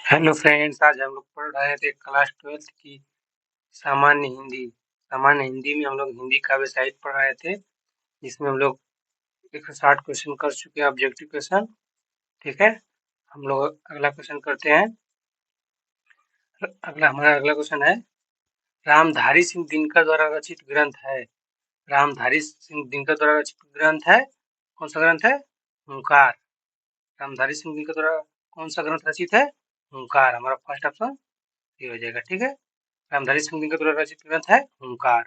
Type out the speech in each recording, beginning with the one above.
Hello friends, आज हम लोग पढ़ रहे थे क्लास 12th की सामान्य हिंदी। सामान्य हिंदी में हम लोग हिंदी काव्य साहित्य पढ़ रहे थे, जिसमें हम लोग 160 क्वेश्चन कर चुके हैं, ऑब्जेक्टिव क्वेश्चन। ठीक है, हम लोग अगला क्वेश्चन करते हैं। अगला क्वेश्चन है, रामधारी सिंह दिनकर द्वारा रचित ग्रंथ है। रामधारी सिंह दिनकर द्वारा रचित ग्रंथ है, कौन सा ग्रंथ है? हुंकार। रामधारी सिंह दिनकर द्वारा कौन सा ग्रंथ रचित है? हुंकार। हमारा फर्स्ट ऑप्शन ये हो जाएगा। ठीक है, रामधारी सिंह दिनकर द्वारा रचित ग्रंथ है हुंकार।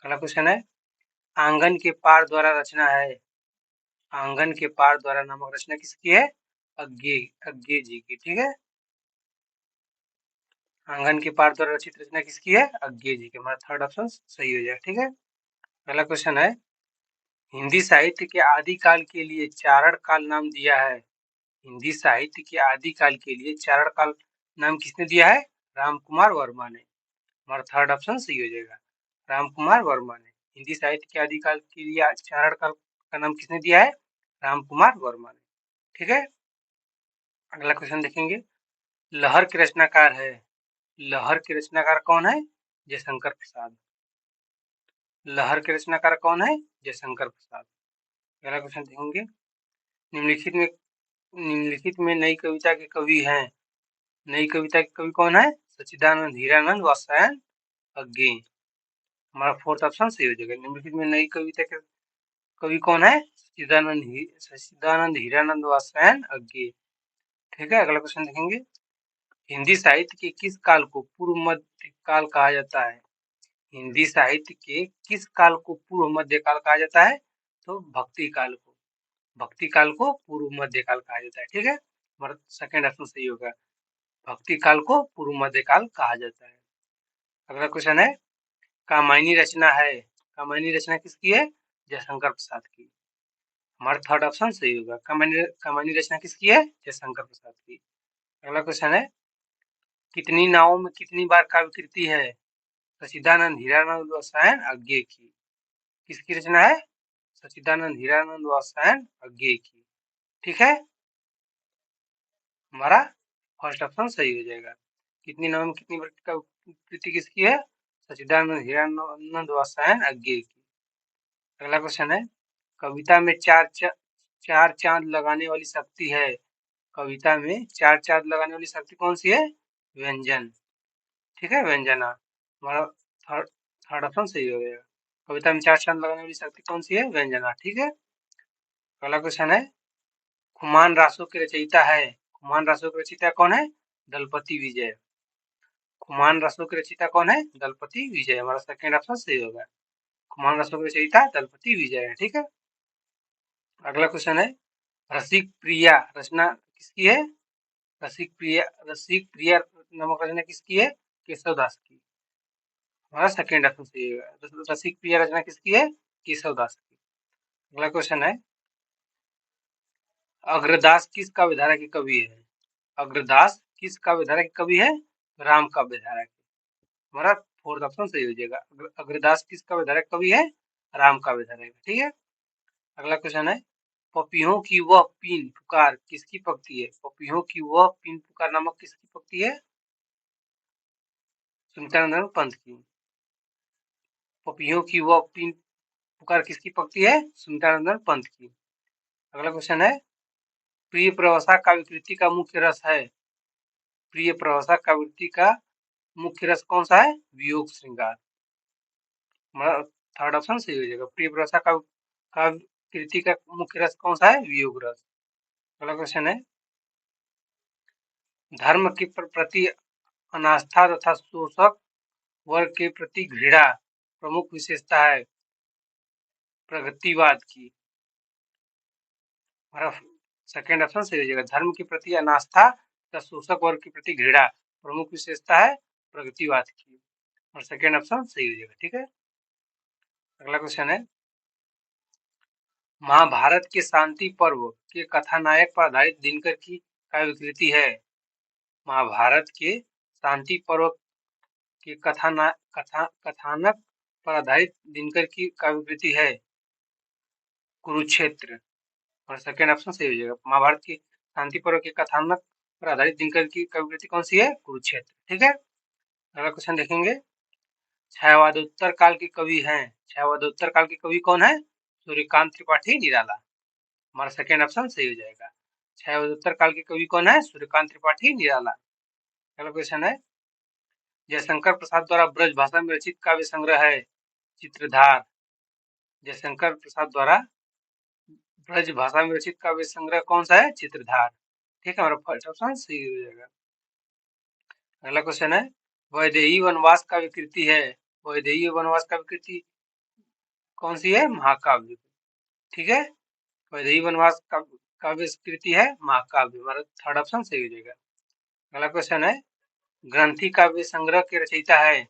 अगला क्वेश्चन है, आंगन के पार द्वारा रचना है। आंगन के पार द्वारा नामक रचना किसकी है? अज्ञे अज्ञे जी की। ठीक है, आंगन के पार द्वारा रचित रचना किसकी है? अज्ञे जी की। हमारा थर्ड ऑप्शन सही हो जाएगा। ठीक है, अगला क्वेश्चन है, हिंदी साहित्य के आदिकाल के लिए चारण काल नाम दिया है। हिंदी साहित्य के आदिकाल के लिए चारण काल नाम किसने दिया है? रामकुमार वर्मा ने। हमारा थर्ड ऑप्शन सही हो जाएगा, रामकुमार वर्मा ने। हिंदी साहित्य के आदिकाल के लिए चारण काल का नाम किसने दिया है? रामकुमार वर्मा ने। ठीक है, अगला क्वेश्चन देखेंगे, लहर के रचनाकार है। लहर के रचनाकार कौन है? जयशंकर प्रसाद। लहर के रचनाकार कौन है? जयशंकर प्रसाद। अगला क्वेश्चन देखेंगे, निम्नलिखित में नई कविता के कवि हैं। नई कविता के कवि कौन है? सच्चिदानंद, हीरानंद, वात्स्यायन, अज्ञे। हमारा फोर्थ ऑप्शन सही हो जाएगा। निम्नलिखित में नई कविता के कवि कौन है? सच्चिदानंद, हीरानंद, वात्स्यायन, अज्ञे। ठीक है, अगला क्वेश्चन देखेंगे, हिंदी साहित्य के किस काल को पूर्व मध्य काल कहा जाता है? हिंदी साहित्य के किस काल को पूर्व मध्य काल कहा जाता है? तो भक्ति काल को। भक्ति काल को पूर्व मध्य काल कहा जाता है। ठीक है, हमारा सेकंड ऑप्शन सही होगा, भक्ति काल को पूर्व मध्य काल कहा जाता है। अगला क्वेश्चन है, कामायनी रचना है। कामायनी रचना किसकी है? जयशंकर प्रसाद की। हमारा थर्ड ऑप्शन सही होगा, कामायनी रचना किसकी है? जयशंकर प्रसाद की। अगला क्वेश्चन है, कितनी नावों में कितनी बार काव्य कृति है? सच्चिदानंद, हीरानंद, वात्स्यायन, अज्ञे की। किसकी रचना है? सच्चिदानंद, हीरानंद, वात्स्यायन, अज्ञे की। ठीक है, हमारा फर्स्ट ऑप्शन सही हो जाएगा। कितनी नावों में कितनी बार कृति किसकी है? सच्चिदानंद, हीरानंद, वात्स्यायन, अज्ञे की। अगला क्वेश्चन है, कविता में चार चांद लगाने वाली शक्ति है। कविता में चार चांद लगाने वाली शक्ति कौन सी है? व्यंजन। ठीक है, व्यंजना। हमारा थर्ड थर्ड ऑप्शन सही हो गया। कविता में चार चांद लगाने वाली शक्ति कौन सी है? व्यंजना। ठीक है, अगला क्वेश्चन है, खुमान रासो के रचयिता है। खुमान रासो के रचयिता कौन है? दलपति विजय। खुमान रासो के रचयिता कौन है? दलपति विजय। हमारा सेकंड ऑप्शन सही होगा, खुमान रासो के रचयिता दलपति विजय है। ठीक है, अगला क्वेश्चन है, रसिक प्रिया रचना किसकी है? रसिक प्रिया नामक रचना किसकी है? केशव दास की। हमारा सेकंड ऑप्शन सही है, रसिक प्रिया रचना किसकी है? केशव दास की। अगला क्वेश्चन है, अग्रदास किस काव्यधारा के कवि है? अग्रदास किस काव्यधारा के कवि है? राम काव्यधारा के। हमारा फोर्थ ऑप्शन सही हो जाएगा, अग्रदास किस काव्यधारा के कवि है? राम काव्यधारा के। ठीक है, अगला क्वेश्चन है, पपियों की वह पीन पुकार किसकी पंक्ति है? पपियों की वह पीन पुकार नामक किसकी पंक्ति है? सुमित्रानंद पंत की। पपियों की वह पीन पुकार किसकी पंक्ति है? सुमित्रानंद पंत की। अगला क्वेश्चन है, प्रिय प्रवसा काव्यकृति का मुख्य रस है। प्रिय प्रवसा काव्यकृति का मुख्य रस कौन सा है? वियोग श्रृंगार। हमारा थर्ड ऑप्शन सही हो जाएगा, प्रिय प्रवसा काव्यकृति का मुख्य रस कौन सा है? वियोग रस। अगला क्वेश्चन है, धर्म के प्रति अनास्था तथा शोषक वर्ग के प्रति घृणा प्रमुख विशेषता है प्रगतिवाद की। हमारा सेकंड ऑप्शन सही हो जाएगा, धर्म के प्रति अनास्था तथा शोषक वर्ग के प्रति घृणा प्रमुख विशेषता है प्रगतिवाद की। और सेकंड ऑप्शन सही हो जाएगा। ठीक है, अगला क्वेश्चन है, महाभारत के शांति पर्व के कथानायक पर आधारित दिनकर की काव्यकृति है। महाभारत के शांति पर्व के कथानक पर आधारित दिनकर की काव्यकृति है कुरुक्षेत्र। और सेकंड ऑप्शन सही हो जाएगा, महाभारत के शांति पर्व के कथानक पर आधारित दिनकर की काव्य कृति कौन सी है? कुरुक्षेत्र। ठीक है, अगला क्वेश्चन देखेंगे। छायावादोत्तर काल के कवि हैं। छायावादोत्तर काल के कवि कौन है? सूर्यकांत त्रिपाठी निराला। हमारा सेकेंड ऑप्शन सही हो जाएगा। छायावादोत्तर काल के कवि कौन है? सूर्यकांत त्रिपाठी निराला। अगला क्वेश्चन है, जयशंकर प्रसाद द्वारा ब्रज भाषा में रचित काव्य संग्रह है चित्रधार। जयशंकर प्रसाद द्वारा ब्रज भाषा में रचित काव्य संग्रह कौन सा है? चित्रधार। ठीक है, हमारा फर्स्ट ऑप्शन सही हो जाएगा। अगला क्वेश्चन है, वैदेही वनवास काव्य कृति है। वैदेही वनवास काव्य कृति कौन सी है? महाकाव्य। ठीक है, वैदेही वनवास काव्य कृति है महाकाव्य। हमारा थर्ड ऑप्शन सही हो जाएगा। अगला क्वेश्चन है, ग्रंथि काव्य संग्रह के रचयिता है।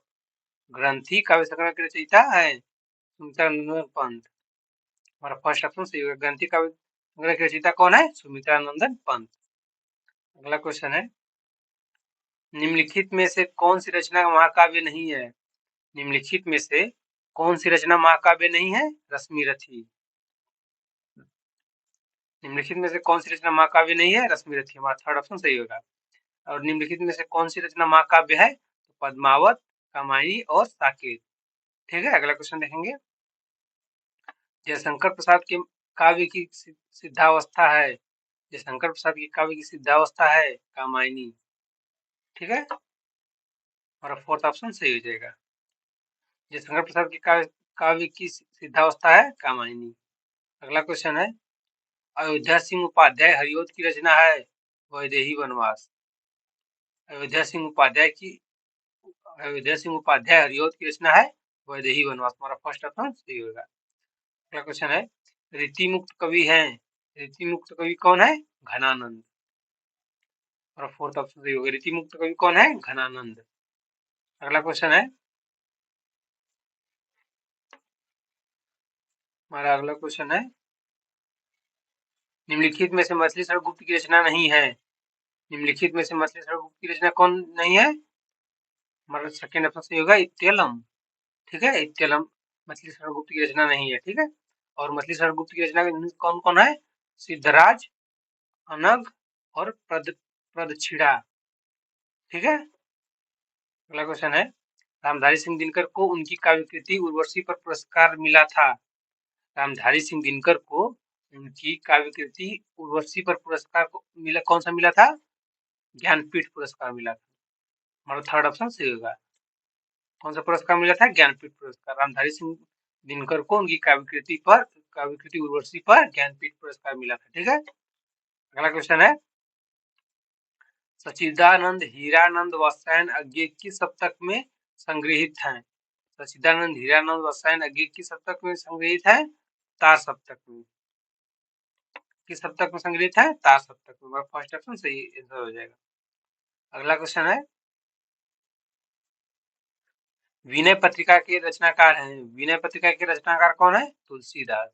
ग्रंथि काव्य संग्रह के रचयिता है सुमित्रानंदन पंत। हमारा फर्स्ट ऑप्शन सही होगा। ग्रंथि काव्य संग्रह के रचयिता कौन है? सुमित्रानंदन पंत। अगला क्वेश्चन है, निम्नलिखित में से कौन सी रचना महाकाव्य नहीं है? निम्नलिखित में से कौन सी रचना महाकाव्य नहीं है? रश्मिरथी। निम्नलिखित में से कौन सी रचना महाकाव्य नहीं है? रश्मिरथी। हमारा थर्ड ऑप्शन सही होगा। और निम्नलिखित में से कौन सी रचना महाकाव्य है? तो पद्मावत, कामायनी और साकेत। ठीक है, अगला क्वेश्चन देखेंगे। जयशंकर प्रसाद के काव्य की सिद्धावस्था है। जयशंकर प्रसाद की काव्य की सिद्धावस्था है कामायनी। ठीक है, हमारा फोर्थ ऑप्शन सही हो जाएगा। जयशंकर प्रसाद की काव्य की सिद्धावस्था है कामायनी। अगला क्वेश्चन है, अयोध्या सिंह उपाध्याय हरिओद की रचना है वैदेही वनवास। अयोध्या सिंह उपाध्याय हरिओद की रचना है वैदेही वनवास। हमारा फर्स्ट ऑप्शन सही होगा। अगला क्वेश्चन है, रीति मुक्त कवि हैं। रीति मुक्त कवि कौन है? घनानंद। हमारा फोर्थ ऑप्शन सही होगा। रीति मुक्त कवि कौन है? घनानंद। अगला क्वेश्चन है, हमारा अगला क्वेश्चन है, निम्नलिखित में से मछलीशरण गुप्त की रचना नहीं है। निम्नलिखित में से मछलीशरण गुप्त की रचना कौन नहीं है? हमारा सेकेंड ऑप्शन सही होगा इत्यलम। ठीक है, इत्यलम मछलीशरण गुप्त की रचना नहीं है। ठीक है, और मछलीशरण गुप्त की रचना कौन कौन है? सिद्धराज, अनग और प्रदक्षिणा। ठीक है, अगला क्वेश्चन है, रामधारी सिंह दिनकर को उनकी काव्य कृति उर्वशी पर पुरस्कार मिला था। रामधारी सिंह दिनकर को उनकी काव्य कृति उर्वशी पर पुरस्कार को मिला, कौन सा मिला था? ज्ञानपीठ पुरस्कार मिला था। हमारा थर्ड ऑप्शन सही होगा। कौन सा पुरस्कार मिला था? ज्ञानपीठ पुरस्कार। रामधारी सिंह दिनकर को उनकी काव्य कृति उर्वशी पर ज्ञानपीठ पुरस्कार मिला था। ठीक है, अगला क्वेश्चन है, सच्चिदानंद हीरानंद वात्स्यायन अज्ञे किस सप्तक में संग्रहित हैं? सच्चिदानंद हीरानंद वात्स्यायन अज्ञे किस सप्तक में संग्रहित है? तार सप्तक में। किस सप्तक में संग्रहित है? तार सप्तक में। फर्स्ट ऑप्शन सही आंसर हो जाएगा। अगला क्वेश्चन है, विनय पत्रिका के रचनाकार हैं। विनय पत्रिका के रचनाकार कौन है? तुलसीदास।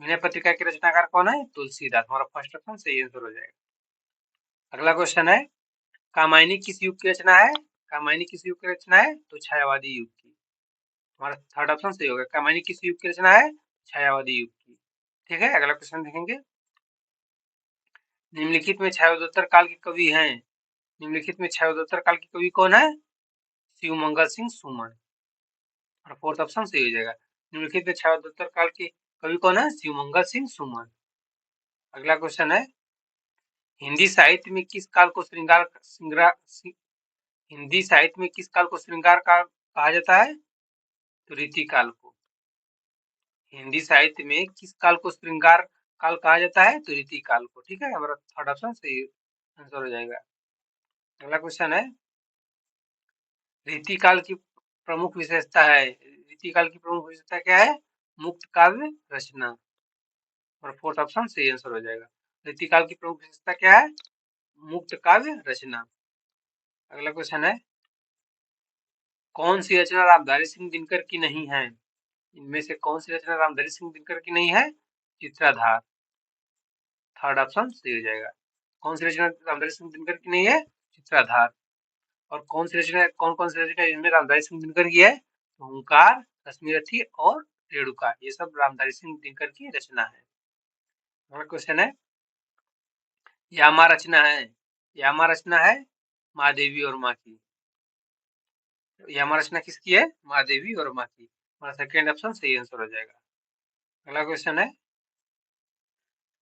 विनय पत्रिका के रचनाकार कौन है? तुलसीदास। हमारा फर्स्ट ऑप्शन सही आंसर हो जाएगा। अगला क्वेश्चन है, कामायनी किस युग की रचना है? कामायनी किस युग की रचना है? तो छायावादी युग की। हमारा थर्ड ऑप्शन सही होगा। कामायनी किस युग की रचना है? छायावादी युग की। ठीक है, अगला क्वेश्चन देखेंगे। निम्नलिखित में छायोदत्तर काल के कवि हैं। निम्नलिखित में छायोदत्तर काल के कवि कौन है? शिवमंगल सिंह सुमन। और फोर्थ ऑप्शन सही हो जाएगा। निम्नलिखित में छायोदत्तर काल के कवि कौन है? शिवमंगल सिंह सुमन। अगला क्वेश्चन है, हिंदी साहित्य में किस काल को हिंदी साहित्य में किस काल को श्रृंगार काल कहा जाता है? तो रीति काल को। हिंदी साहित्य में किस काल को श्रृंगार काल कहा जाता है? तो रीति काल को। ठीक है, हमारा थर्ड ऑप्शन सही आंसर हो जाएगा। अगला क्वेश्चन है, रीति काल की प्रमुख विशेषता है। रीति काल की प्रमुख विशेषता क्या है? मुक्त काव्य रचना। और फोर्थ ऑप्शन सही आंसर हो जाएगा। रीति काल की प्रमुख विशेषता क्या है? मुक्त काव्य रचना। अगला क्वेश्चन है, कौन सी रचना रामधारी सिंह दिनकर की नहीं है? इनमें से कौन सी रचना रामधारी सिंह दिनकर की नहीं है? चित्राधार। थर्ड ऑप्शन सही हो जाएगा। कौन सी रचना रामधारी सिंह दिनकर की नहीं है? चित्राधार। और कौन सी रचना इनमें रामधारी सिंह दिनकर की है? ओंकार, रश्मिरथी और रेणुका। ये सब रामधारी सिंह दिनकर की रचना है। अगला क्वेश्चन है, यामा रचना है, यामा रचना है महादेवी और माँ की। यामा रचना किसकी है? महादेवी और माँ की। हमारा सेकेंड ऑप्शन सही आंसर हो जाएगा। अगला क्वेश्चन है,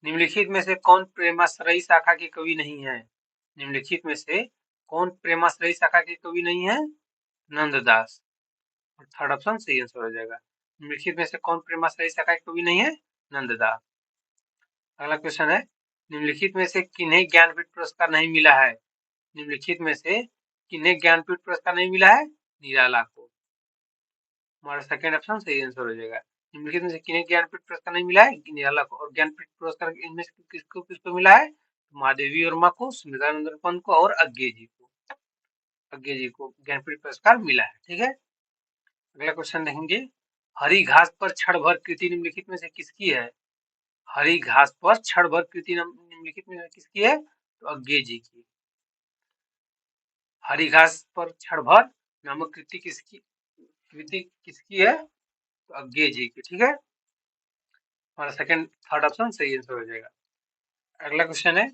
निम्नलिखित में से कौन प्रेमाश्रयी शाखा के कवि नहीं है? निम्नलिखित में से कौन प्रेमाश्रयी शाखा के कवि नहीं है? नंददास। थर्ड ऑप्शन सही आंसर हो जाएगा। निम्नलिखित में से कौन प्रेमाश्रयी शाखा के कवि नहीं है? नंददास। अगला क्वेश्चन है, निम्नलिखित में से किन्हें ज्ञानपीठ पुरस्कार नहीं मिला है? निम्नलिखित में से किन्हें ज्ञानपीठ पुरस्कार नहीं मिला है? निराला को। हमारा सेकंड ऑप्शन सही आंसर हो जाएगा। निम्नलिखित में से किन्हें ज्ञानपीठ पुरस्कार नहीं मिला है? निराला को। और ज्ञानपीठ पुरस्कार इनमें से किसको किसको मिला है? महादेवी वर्मा को, सुमित्रानंद पंत को और अज्ञे जी को। अज्ञे जी को ज्ञानपीठ पुरस्कार मिला है। ठीक है, अगला क्वेश्चन देखेंगे, हरी घास पर क्षण भर कृति निम्नलिखित में से किसकी है? हरी घास पर क्षण भर कृति निम्नलिखित में से किसकी है? तो अज्ञे जी की। हरी घास पर क्षण भर नामक कृति किसकी है? तो अज्ञे जी की। ठीक है, हमारा सेकंड थर्ड ऑप्शन सही आंसर हो जाएगा। अगला क्वेश्चन है,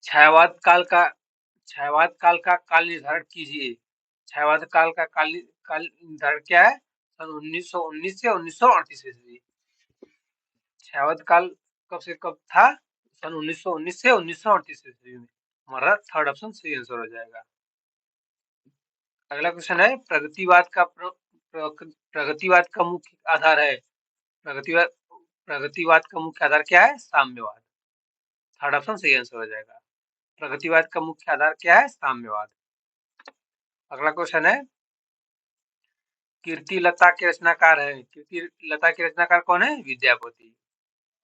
छायावाद काल का काल निर्धारण कीजिए। छायावाद काल का काल निर्धारण क्या है? सन 1919 से 1938 ईस्वी। छायावाद काल कब से कब था? सन 1919 से 1938 ईस्वी में। हमारा थर्ड ऑप्शन सही आंसर हो जाएगा। अगला क्वेश्चन है, प्रगतिवाद का मुख्य आधार है। प्रगतिवाद प्रगतिवाद का मुख्य आधार क्या है? साम्यवाद। थर्ड ऑप्शन सही आंसर हो जाएगा। प्रगतिवाद का मुख्य आधार क्या है? साम्यवाद। अगला क्वेश्चन है, कीर्ति लता के रचनाकार है। कीर्ति लता के रचनाकार कौन है? विद्यापति।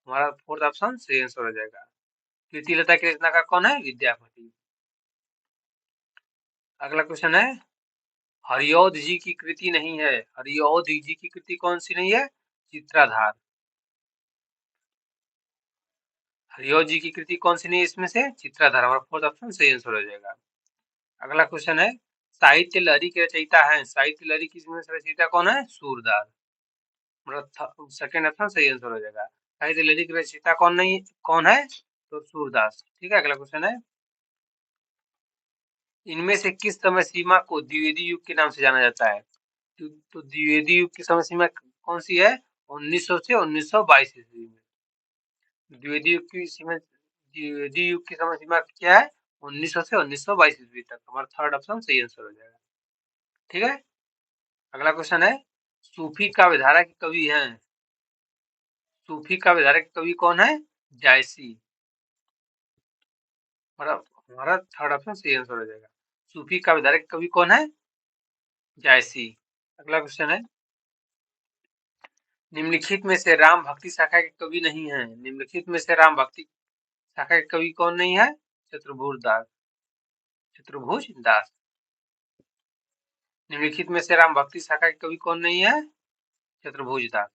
हमारा फोर्थ ऑप्शन सही आंसर हो जाएगा। कीर्ति लता के रचनाकार कौन है? विद्यापति। अगला क्वेश्चन है, हरिऔध जी की कृति नहीं है। हरिऔध जी की कृति कौन सी नहीं है? चित्राधार। हरिऔध जी की कृति कौन सी नहीं है इसमें से? चित्राधार। हमारा फोर्थ ऑप्शन सही आंसर हो जाएगा। अगला क्वेश्चन है, साहित्य लहरी के रचयिता है। साहित्य लहरी की रचयिता कौन है? सूरदास। मतलब सेकंड ऑप्शन सही आंसर हो जाएगा। साहित्य लहरी की रचयिता कौन है? तो सूरदास। ठीक है, अगला क्वेश्चन है, इनमें से किस समय सीमा को द्विवेदी युग के नाम से जाना जाता है? तो द्विवेदी युग की समय सीमा कौन सी है? 1900 से 1922 ईस्वी में। द्विवेदी युग की समय सीमा क्या है? 1900 से 1922 ईस्वी तक। हमारा थर्ड ऑप्शन सही आंसर हो जाएगा। ठीक है, अगला क्वेश्चन है, सूफी काव्यधारा के कवि हैं। सूफी काव्यधारा के कवि कौन है? जायसी। हमारा थर्ड ऑप्शन सही आंसर हो जाएगा। सूफी काव्यधारा के कवि कौन है? जायसी। अगला क्वेश्चन है, निम्नलिखित में से राम भक्ति शाखा के कवि नहीं है। निम्नलिखित में से राम भक्ति शाखा के कवि कौन नहीं है? चतुर्भुज दास। चतुर्भुज दास। निम्नलिखित में से राम भक्ति शाखा के कवि कौन नहीं है? चतुर्भुज दास।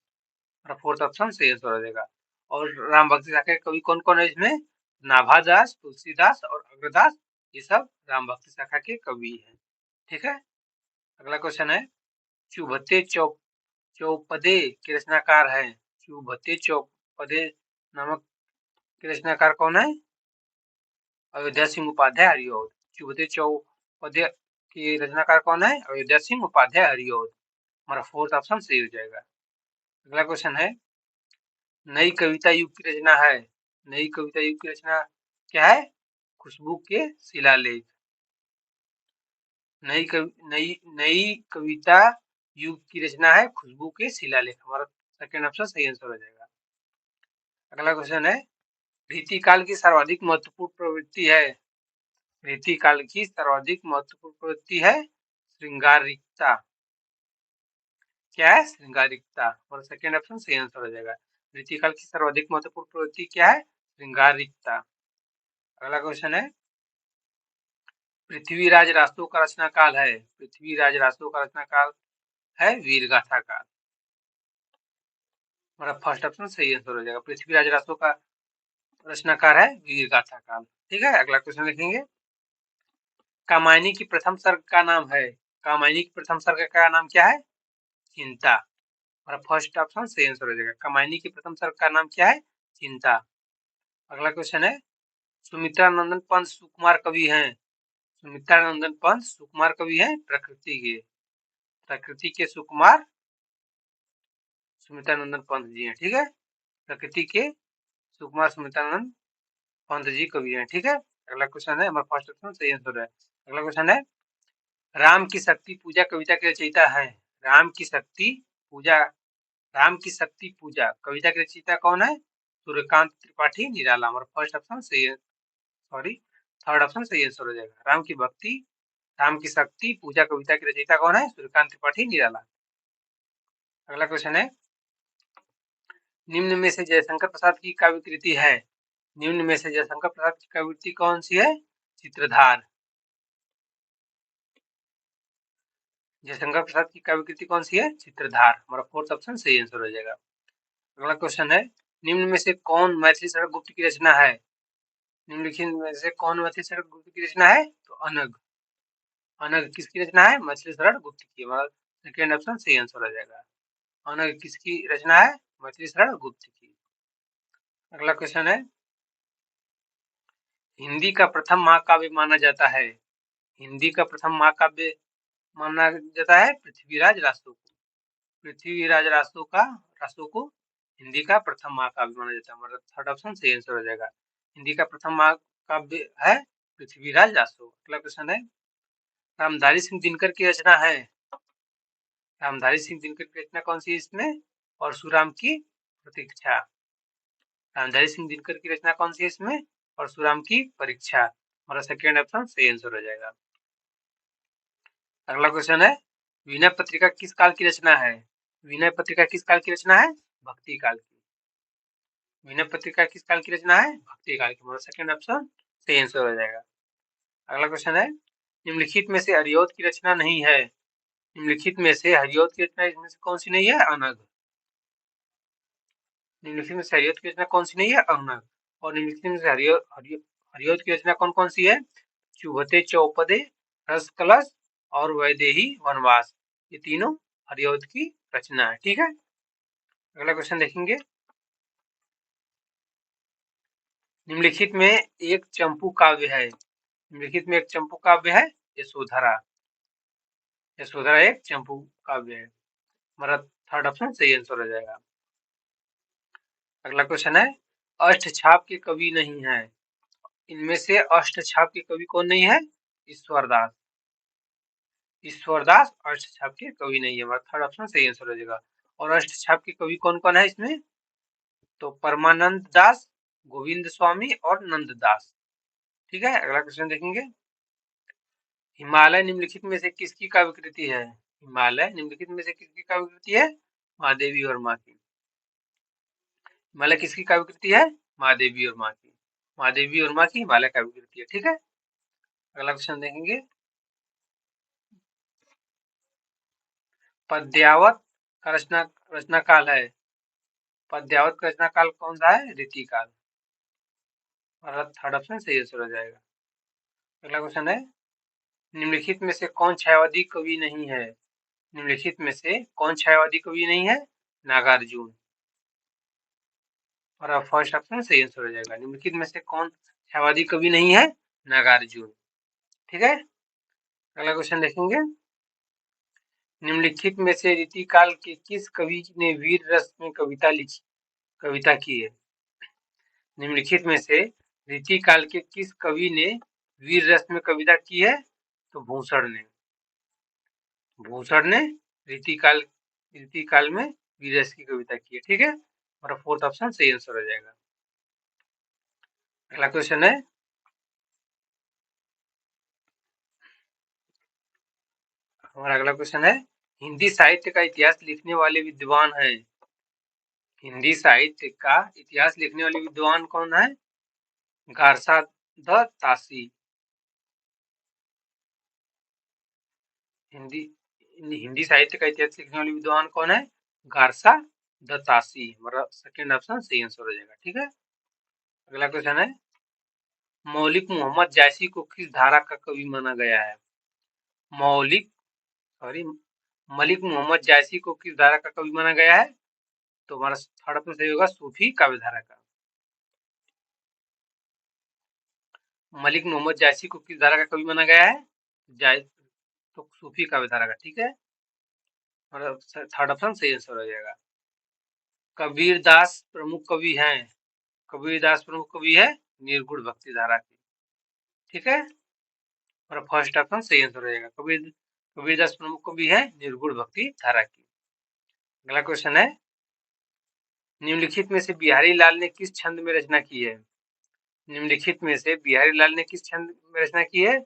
फोर्थ ऑप्शन सही आंसर हो जाएगा। और राम भक्ति शाखा के कवि कौन कौन है इसमें? नाभादास, तुलसीदास और अग्रदास। ये सब राम भक्ति शाखा के कवि हैं। ठीक है, अगला क्वेश्चन है, चुभते चौपदे के रचनाकार है। चुभते चौपदे नामक के रचनाकार कौन है? अयोध्या सिंह उपाध्याय हरिऔध। चुभते चौपदे के रचनाकार कौन है? अयोध्या सिंह उपाध्याय हरिऔध। हमारा फोर्थ ऑप्शन सही हो जाएगा। अगला क्वेश्चन है, नई कविता युग की रचना है। नई कविता युग की रचना क्या है? खुशबू के शिलालेख। नई कविता युग की रचना है खुशबू के शिलालेख। हमारा सेकंड ऑप्शन सही आंसर हो जाएगा। अगला क्वेश्चन है, रीतिकाल की सर्वाधिक महत्वपूर्ण प्रवृत्ति है। रीतिकाल की सर्वाधिक महत्वपूर्ण प्रवृत्ति है श्रृंगारिकता। क्या है? श्रृंगारिकता। और सेकंड ऑप्शन सही आंसर हो जाएगा। रीतिकाल की सर्वाधिक महत्वपूर्ण प्रवृत्ति क्या है? श्रृंगारिकता। अगला क्वेश्चन है, पृथ्वीराज रासो का रचना काल है। पृथ्वीराज रासो का रचना काल है वीरगाथा काल। हमारा फर्स्ट ऑप्शन सही आंसर हो जाएगा। पृथ्वीराज रासो का रचनाकार है वीरगाथा काल। ठीक है, अगला क्वेश्चन लिखेंगे, कामायनी की प्रथम सर्ग का नाम है। कामायनी की प्रथम सर्ग का नाम क्या है? चिंता। हमारा फर्स्ट ऑप्शन सही आंसर हो जाएगा। कामायनी की प्रथम सर्ग का नाम क्या है? चिंता। अगला क्वेश्चन है, सुमित्रा नंदन पंत सुकुमार कवि हैं। सुमित्रा नंदन पंत सुकुमार कवि हैं प्रकृति के सुकुमार सुमित्रा नंदन पंत जी हैं। ठीक है, प्रकृति के सुकुमार सुमित्रा नंदन पंत जी कवि हैं। ठीक है, अगला क्वेश्चन है, हमारा फर्स्ट ऑप्शन सही आंसर है। अगला क्वेश्चन है, राम की शक्ति पूजा कविता के रचयिता है। राम की शक्ति पूजा राम की शक्ति पूजा कविता के रचयिता कौन है? सूर्यकांत त्रिपाठी निराला। हमारा फर्स्ट ऑप्शन सही है, सॉरी थर्ड ऑप्शन सही आंसर हो जाएगा। राम की शक्ति पूजा कविता के रचयिता कौन है? सूर्यकांत त्रिपाठी निराला। अगला क्वेश्चन है, निम्न में से जयशंकर प्रसाद की काव्य कृति है। निम्न में से जयशंकर प्रसाद की काव्य कृति कौन सी है? चित्रधार। जयशंकर प्रसाद की काव्य कृति कौन सी है? चित्रधार। हमारा फोर्थ ऑप्शन सही आंसर हो जाएगा। अगला क्वेश्चन है, निम्न में से कौन मैथिली शरद गुप्त की रचना है? निम्नलिखित में से कौन मैथिली शरद गुप्त की रचना है? तो अनग। अनग किसकी रचना है? मैथिली शरद गुप्त की। हमारा सेकेंड ऑप्शन सही आंसर हो जाएगा। अनग किसकी रचना है? मैथिली शरद गुप्त की। अगला क्वेश्चन है, हिंदी का प्रथम महाकाव्य माना जाता है। हिंदी का प्रथम महाकाव्य माना जाता है पृथ्वीराज रासो को। पृथ्वीराज रासो को हिंदी का प्रथम महाकाव्य माना जाता है। हमारा थर्ड ऑप्शन सही आंसर हो जाएगा। हिंदी का प्रथम महाकाव्य है पृथ्वीराज रासो। अगला क्वेश्चन है, रामधारी सिंह दिनकर की रचना है। रामधारी सिंह दिनकर की रचना कौन सी है इसमें? परशुराम की प्रतीक्षा। रामधारी सिंह दिनकर की रचना कौन सी है इसमें? परशुराम की परीक्षा। हमारा सेकेंड ऑप्शन सही आंसर हो जाएगा। अगला क्वेश्चन है, विनय पत्रिका किस काल की रचना है? विनय पत्रिका किस काल की रचना है? भक्ति काल की। विनय पत्रिका किस काल की रचना है? भक्ति काल की। हमारा सेकेंड ऑप्शन सही आंसर हो जाएगा। अगला क्वेश्चन है, निम्नलिखित में से हरिऔध की रचना नहीं है। निम्नलिखित में से हरिऔध की रचना इसमें से कौन सी नहीं है? अनग। निम्नलिखित में से हरिऔध की रचना कौन सी नहीं है? अनग। और निम्नलिखित में से हरिऔध की रचना कौन कौन सी है? चुभते चौपदे, रस कलश और वैदेही वनवास। ये तीनों हरिऔध की रचना है। ठीक है, अगला क्वेश्चन देखेंगे, निम्नलिखित में एक चंपू काव्य है। निम्नलिखित में एक चंपू काव्य है यशोधरा। यशोधरा एक चंपू काव्य है। हमारा थर्ड ऑप्शन सही आंसर हो जाएगा। अगला क्वेश्चन है, अष्टछाप के कवि नहीं है। इनमें से अष्टछाप के कवि कौन नहीं है? ईश्वरदास। ईश्वरदास अष्टछाप के कवि नहीं है। हमारा थर्ड ऑप्शन सही आंसर हो जाएगा। और अष्टछाप के कवि कौन कौन है इसमें? तो परमानंद दास, गोविंद स्वामी और नंददास। ठीक है, अगला क्वेश्चन देखेंगे, हिमालय निम्नलिखित में से किसकी काव्य कृति है? हिमालय निम्नलिखित में से किसकी काव्य कृति है? महादेवी वर्मा की। हिमालय किसकी काव्य कृति है? महादेवी वर्मा की। महादेवी वर्मा की हिमालय काव्य कृति है। ठीक है, अगला क्वेश्चन देखेंगे, पद्यावत का रचना काल है। पद्यावत का रचना काल कौन सा है? रीतिकाल। और थर्ड ऑप्शन सही आंसर हो जाएगा। अगला क्वेश्चन है, निम्नलिखित में से कौन छायावादी कवि नहीं है? निम्नलिखित में से कौन छायावादी कवि नहीं है? नागार्जुन। और फर्स्ट ऑप्शन सही आंसर हो जाएगा। निम्नलिखित में से कौन छायावादी कवि नहीं है? नागार्जुन। ठीक है, अगला क्वेश्चन देखेंगे, निम्नलिखित में से रीतिकाल के किस कवि ने वीर रस में कविता की है? निम्नलिखित में से रीतिकाल के किस कवि ने वीर रस में कविता की है? तो भूषण ने रीतिकाल में वीर रस की कविता की है। ठीक है, हमारा फोर्थ ऑप्शन सही आंसर हो जाएगा। अगला क्वेश्चन है, हमारा अगला क्वेश्चन है, हिंदी साहित्य का इतिहास लिखने वाले विद्वान हैं। हिंदी साहित्य का इतिहास लिखने वाले विद्वान कौन है? गारसा द तासी। हिंदी साहित्य का इतिहास लिखने वाले विद्वान कौन है? गारसा द तासी। हमारा सेकेंड ऑप्शन सही आंसर हो जाएगा। ठीक है, अगला क्वेश्चन है, मौलिक मोहम्मद जायसी को किस धारा का कवि माना गया है? मलिक मोहम्मद जायसी को किस धारा का कवि माना गया है? तो हमारा थर्ड ऑप्शन सही होगा सूफी काव्य धारा का। मलिक मोहम्मद जायसी को किस धारा का कवि माना गया है? तो सूफी काव्य धारा का, ठीक है। और थर्ड ऑप्शन सही आंसर हो जाएगा। कबीर दास प्रमुख कवि हैं। कबीर दास प्रमुख कवि है निर्गुण भक्ति धारा की, ठीक है। और फर्स्ट ऑप्शन सही आंसर हो जाएगा। कबीर दास प्रमुख कवि है निर्गुण भक्ति धारा की। अगला क्वेश्चन है, निम्नलिखित में से बिहारी लाल ने किस छंद में रचना की है? निम्नलिखित में से बिहारी लाल ने किस छंद में रचना की है?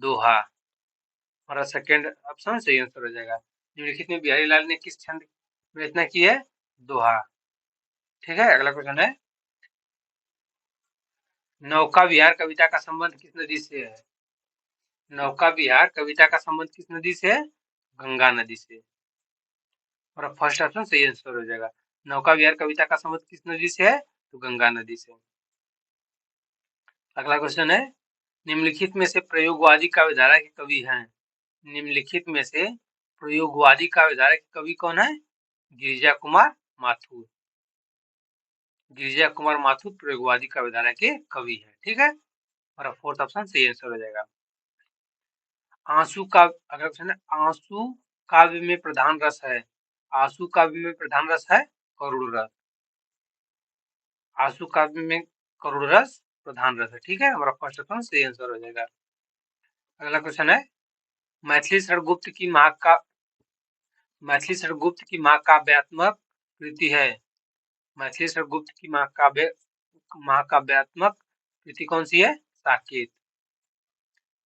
दोहा। हमारा सेकेंड ऑप्शन सही आंसर हो जाएगा। निम्नलिखित में बिहारी लाल ने किस छंद में रचना की है? दोहा, ठीक है। अगला क्वेश्चन है, नौका विहार कविता का संबंध किस नदी से है? नौका विहार कविता का संबंध किस नदी से है? गंगा नदी से। और फर्स्ट ऑप्शन सही आंसर हो जाएगा। नौका विहार कविता का संबंध किस नदी से है? तो गंगा नदी से। अगला क्वेश्चन है, निम्नलिखित में से प्रयोगवादी काव्य धारा के कवि हैं? निम्नलिखित में से प्रयोगवादी काव्य धारा के कवि कौन है? गिरिजा कुमार माथुर। गिरिजा कुमार माथुर प्रयोगवादी काव्य धारा के कवि है, ठीक है। और फोर्थ ऑप्शन सही आंसर हो जाएगा। आंसू का अगला क्वेश्चन है, आंसू काव्य में प्रधान रस है। आंसू काव्य में प्रधान रस है करुण रस। आंसू काव्य में करुण रस प्रधान रस है, ठीक है। हमारा फर्स्ट ऑप्शन सही आंसर हो जाएगा। अगला क्वेश्चन है, मैथिली षड़गुप्त की महाकाव्यात्मक कृति है। मैथिली षड़गुप्त की महाकाव्यात्मक कृति कौन सी है? साकेत।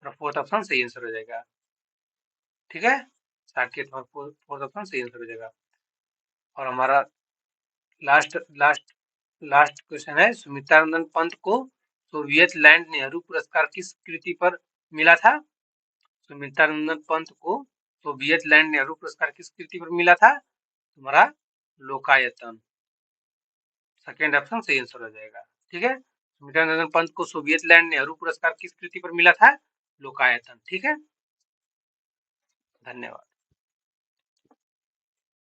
और फोर्थ ऑप्शन सही आंसर हो जाएगा, ठीक है। साकेत और फोर्थ ऑप्शन सही आंसर हो जाएगा। और हमारा लास्ट लास्ट लास्ट क्वेश्चन है, सुमित्रानंद पंत को सोवियत लैंड नेहरू पुरस्कार किस कृति पर मिला था? सुमित्रानंद पंत को सोवियत लैंड नेहरू पुरस्कार किस कृति पर मिला था? तुम्हारा लोकायतन। सेकेंड ऑप्शन सही आंसर हो जाएगा, ठीक है। सुमित्रानंद पंत को सोवियत लैंड नेहरू पुरस्कार किस कृति पर मिला था? लोकायतन, ठीक है। धन्यवाद।